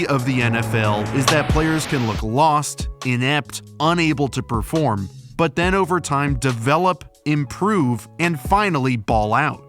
of the NFL is that players can look lost, inept, unable to perform, but then over time develop, improve, and finally ball out.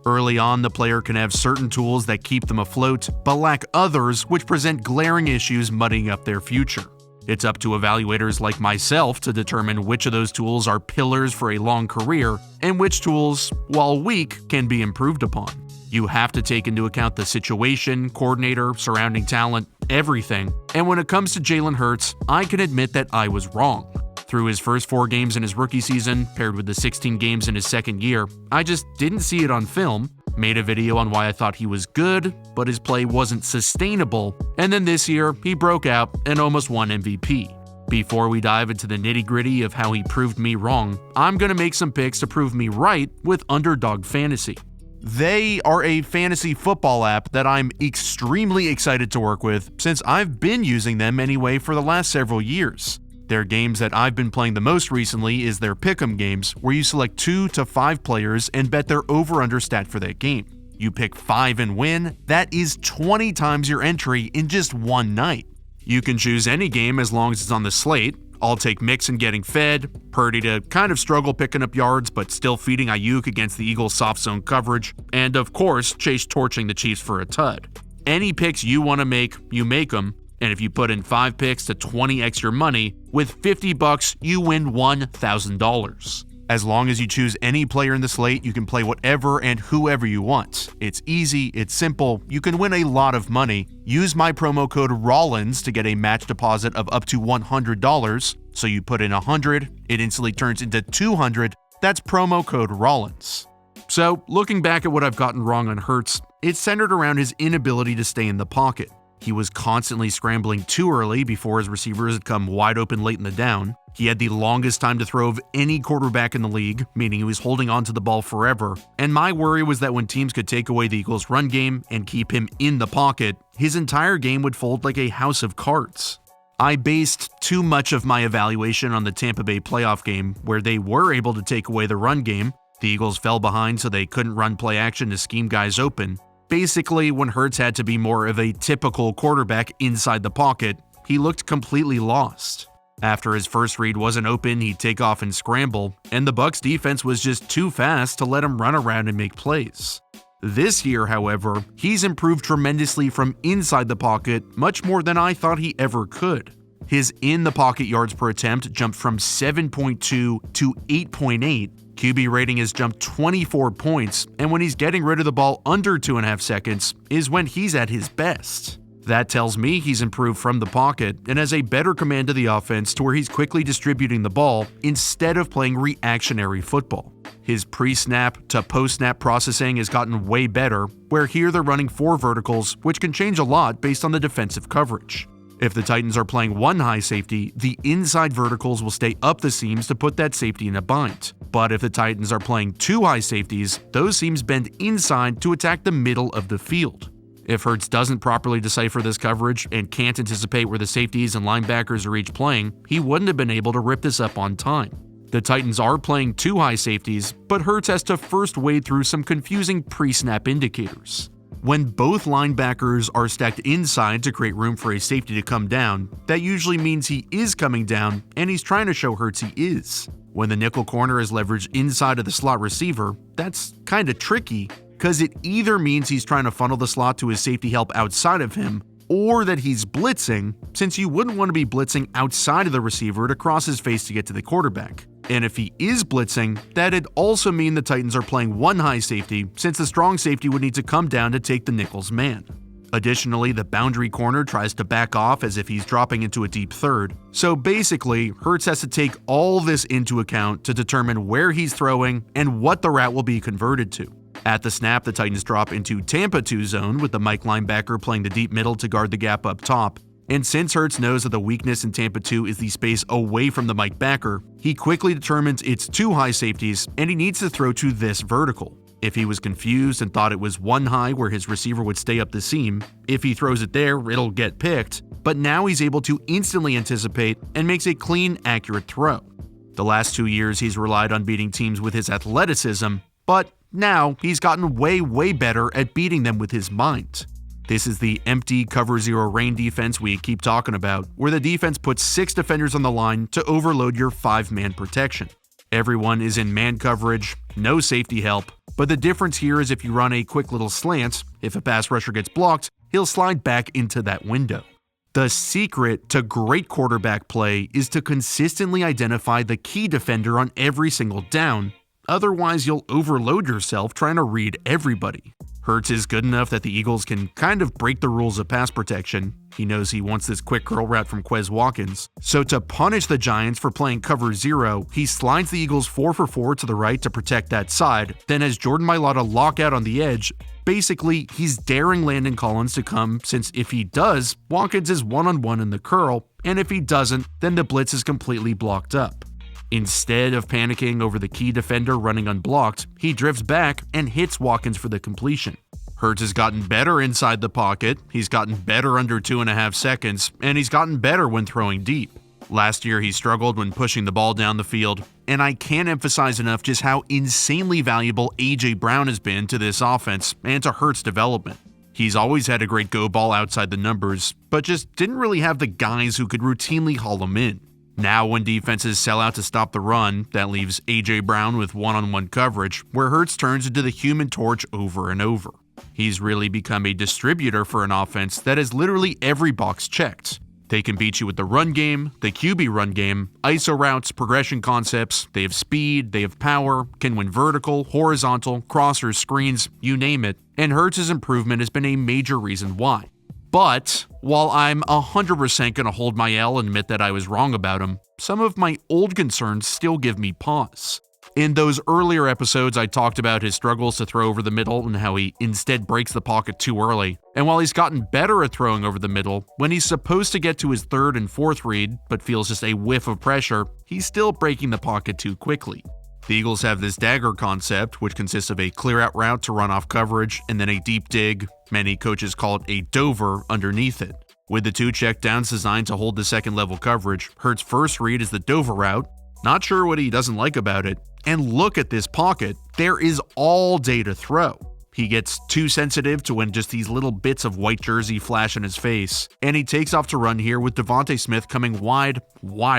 Early on, the player can have certain tools that keep them afloat, but lack others which present glaring issues muddying up their future. It's up to evaluators like myself to determine which of those tools are pillars for a long career and which tools, while weak, can be improved upon. You have to take into account the situation, coordinator, surrounding talent, everything, and when it comes to Jalen Hurts, I can admit that I was wrong. Through his first 4 games in his rookie season, paired with the 16 games in his second year, I just didn't see it on film, made a video on why I thought he was good, but his play wasn't sustainable, and then this year, he broke out and almost won MVP. Before we dive into the nitty-gritty of how he proved me wrong, I'm gonna make some picks to prove me right with Underdog Fantasy. They are a fantasy football app that I'm extremely excited to work with since I've been using them anyway for the last several years. Their games that I've been playing the most recently is their pick'em games, where you select 2 to 5 players and bet their over-under stat for that game. You pick 5 and win, that is 20 times your entry in just one night. You can choose any game as long as it's on the slate. I'll take Mixon getting fed, Purdy to kind of struggle picking up yards but still feeding Ayuk against the Eagles' soft zone coverage, and of course, Chase torching the Chiefs for a tud. Any picks you want to make, you make them. And if you put in 5 picks to 20x your money, with $50 you win $1,000. As long as you choose any player in the slate, you can play whatever and whoever you want. It's easy, it's simple, you can win a lot of money. Use my promo code Rollins to get a match deposit of up to $100. So you put in 100, it instantly turns into 200. That's promo code Rollins. So looking back at what I've gotten wrong on Hurts, it's centered around his inability to stay in the pocket. He was constantly scrambling too early before his receivers had come wide open late in the down. He had the longest time to throw of any quarterback in the league, meaning he was holding on to the ball forever. And my worry was that when teams could take away the Eagles' run game and keep him in the pocket, his entire game would fold like a house of cards. I based too much of my evaluation on the Tampa Bay playoff game, where they were able to take away the run game. The Eagles fell behind so they couldn't run play action to scheme guys open. Basically, when Hurts had to be more of a typical quarterback inside the pocket, he looked completely lost. After his first read wasn't open, he'd take off and scramble, and the Bucs defense was just too fast to let him run around and make plays. This year, however, he's improved tremendously from inside the pocket, much more than I thought he ever could. His in-the-pocket yards per attempt jumped from 7.2 to 8.8. QB rating has jumped 24 points, and when he's getting rid of the ball under 2.5 seconds is when he's at his best. That tells me he's improved from the pocket and has a better command of the offense to where he's quickly distributing the ball instead of playing reactionary football. His pre-snap to post-snap processing has gotten way better, where here they're running 4 verticals, which can change a lot based on the defensive coverage. If the Titans are playing 1 high safety, the inside verticals will stay up the seams to put that safety in a bind. But if the Titans are playing 2 high safeties, those seams bend inside to attack the middle of the field. If Hurts doesn't properly decipher this coverage and can't anticipate where the safeties and linebackers are each playing, he wouldn't have been able to rip this up on time. The Titans are playing 2 high safeties, but Hurts has to first wade through some confusing pre-snap indicators. When both linebackers are stacked inside to create room for a safety to come down, that usually means he is coming down and he's trying to show Hurts he is. When the nickel corner is leveraged inside of the slot receiver, that's kinda tricky because it either means he's trying to funnel the slot to his safety help outside of him, or that he's blitzing, since you wouldn't want to be blitzing outside of the receiver to cross his face to get to the quarterback. And if he is blitzing, that'd also mean the Titans are playing 1 high safety, since the strong safety would need to come down to take the nickel's man. Additionally, the boundary corner tries to back off as if he's dropping into a deep third. So basically, Hurts has to take all this into account to determine where he's throwing and what the route will be converted to. At the snap, the Titans drop into Tampa 2 zone with the Mike linebacker playing the deep middle to guard the gap up top. And since Hurts knows that the weakness in Tampa 2 is the space away from the Mike backer, he quickly determines it's 2 high safeties and he needs to throw to this vertical. If he was confused and thought it was 1 high where his receiver would stay up the seam, if he throws it there, it'll get picked, but now he's able to instantly anticipate and makes a clean, accurate throw. The last 2 years he's relied on beating teams with his athleticism, but now he's gotten way better at beating them with his mind. This is the empty cover zero rain defense we keep talking about, where the defense puts 6 defenders on the line to overload your 5-man protection. Everyone is in man coverage, no safety help, but the difference here is if you run a quick little slant, if a pass rusher gets blocked, he'll slide back into that window. The secret to great quarterback play is to consistently identify the key defender on every single down, otherwise you'll overload yourself trying to read everybody. Hurts is good enough that the Eagles can kind of break the rules of pass protection. He knows he wants this quick curl route from Quez Watkins. So to punish the Giants for playing cover zero, he slides the Eagles 4 for 4 to the right to protect that side, then has Jordan Mailata lock out on the edge. Basically, he's daring Landon Collins to come, since if he does, Watkins is one-on-one in the curl, and if he doesn't, then the blitz is completely blocked up. Instead of panicking over the key defender running unblocked, he drifts back and hits Watkins for the completion. Hurts has gotten better inside the pocket, he's gotten better under 2.5 seconds, and he's gotten better when throwing deep. Last year he struggled when pushing the ball down the field, and I can't emphasize enough just how insanely valuable A.J. Brown has been to this offense and to Hurts' development. He's always had a great go ball outside the numbers, but just didn't really have the guys who could routinely haul him in. Now when defenses sell out to stop the run, that leaves A.J. Brown with one-on-one coverage, where Hurts turns into the human torch over and over. He's really become a distributor for an offense that has literally every box checked. They can beat you with the run game, the QB run game, ISO routes, progression concepts, they have speed, they have power, can win vertical, horizontal, crossers, screens, you name it, and Hurts' improvement has been a major reason why. But while I'm 100% going to hold my L and admit that I was wrong about him, some of my old concerns still give me pause. In those earlier episodes, I talked about his struggles to throw over the middle and how he instead breaks the pocket too early. And while he's gotten better at throwing over the middle, when he's supposed to get to his 3rd and 4th read, but feels just a whiff of pressure, he's still breaking the pocket too quickly. The Eagles have this dagger concept, which consists of a clear-out route to run off coverage, and then a deep dig, many coaches call it a dover, underneath it. With the 2 checkdowns designed to hold the second-level coverage, Hurts' first read is the dover route. Not sure what he doesn't like about it. And look at this pocket, there is all day to throw. He gets too sensitive to when just these little bits of white jersey flash in his face, and he takes off to run here with Devontae Smith coming wide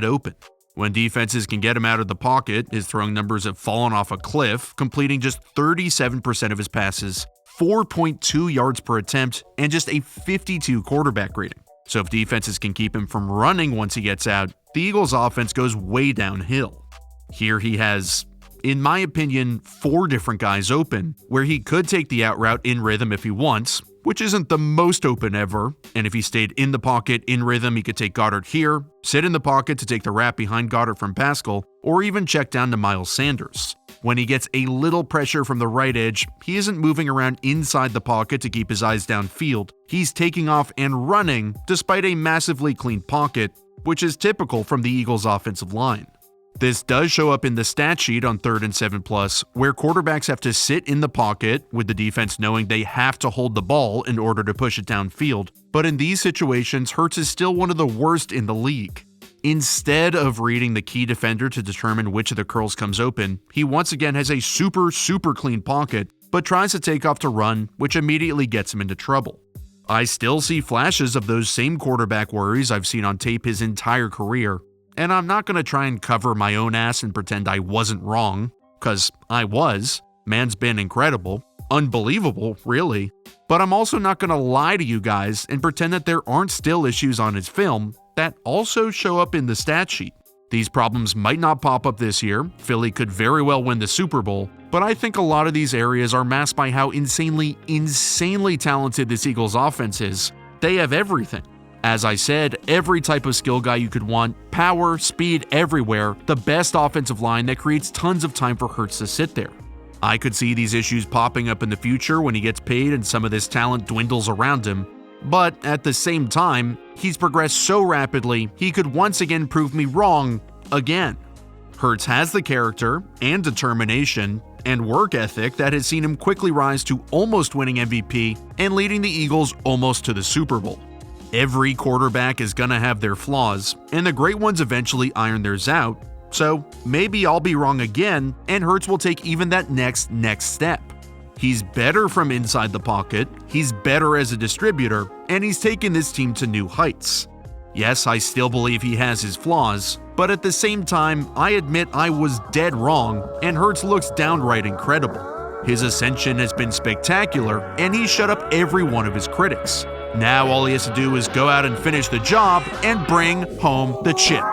open. When defenses can get him out of the pocket, his throwing numbers have fallen off a cliff, completing just 37% of his passes, 4.2 yards per attempt, and just a 52 quarterback rating. So if defenses can keep him from running once he gets out, the Eagles' offense goes way downhill. Here he has, in my opinion, 4 different guys open, where he could take the out route in rhythm if he wants, which isn't the most open ever, and if he stayed in the pocket in rhythm, he could take Goddard here, sit in the pocket to take the wrap behind Goddard from Pascal, or even check down to Miles Sanders. When he gets a little pressure from the right edge, he isn't moving around inside the pocket to keep his eyes downfield. He's taking off and running despite a massively clean pocket, which is typical from the Eagles' offensive line. This does show up in the stat sheet on 3rd and 7+, where quarterbacks have to sit in the pocket, with the defense knowing they have to hold the ball in order to push it downfield. But in these situations, Hurts is still one of the worst in the league. Instead of reading the key defender to determine which of the curls comes open, he once again has a super clean pocket, but tries to take off to run, which immediately gets him into trouble. I still see flashes of those same quarterback worries I've seen on tape his entire career, and I'm not going to try and cover my own ass and pretend I wasn't wrong, because I was. Man's been incredible. Unbelievable, really. But I'm also not going to lie to you guys and pretend that there aren't still issues on his film that also show up in the stat sheet. These problems might not pop up this year. Philly could very well win the Super Bowl, but I think a lot of these areas are masked by how insanely talented this Eagles offense is. They have everything. As I said, every type of skill guy you could want, power, speed, everywhere, the best offensive line that creates tons of time for Hurts to sit there. I could see these issues popping up in the future when he gets paid and some of this talent dwindles around him, but at the same time, he's progressed so rapidly, he could once again prove me wrong again. Hurts has the character and determination and work ethic that has seen him quickly rise to almost winning MVP and leading the Eagles almost to the Super Bowl. Every quarterback is gonna have their flaws, and the great ones eventually iron theirs out, so maybe I'll be wrong again, and Hurts will take even that next step. He's better from inside the pocket, he's better as a distributor, and he's taken this team to new heights. Yes, I still believe he has his flaws, but at the same time, I admit I was dead wrong, and Hurts looks downright incredible. His ascension has been spectacular, and he shut up every one of his critics. Now all he has to do is go out and finish the job and bring home the chip.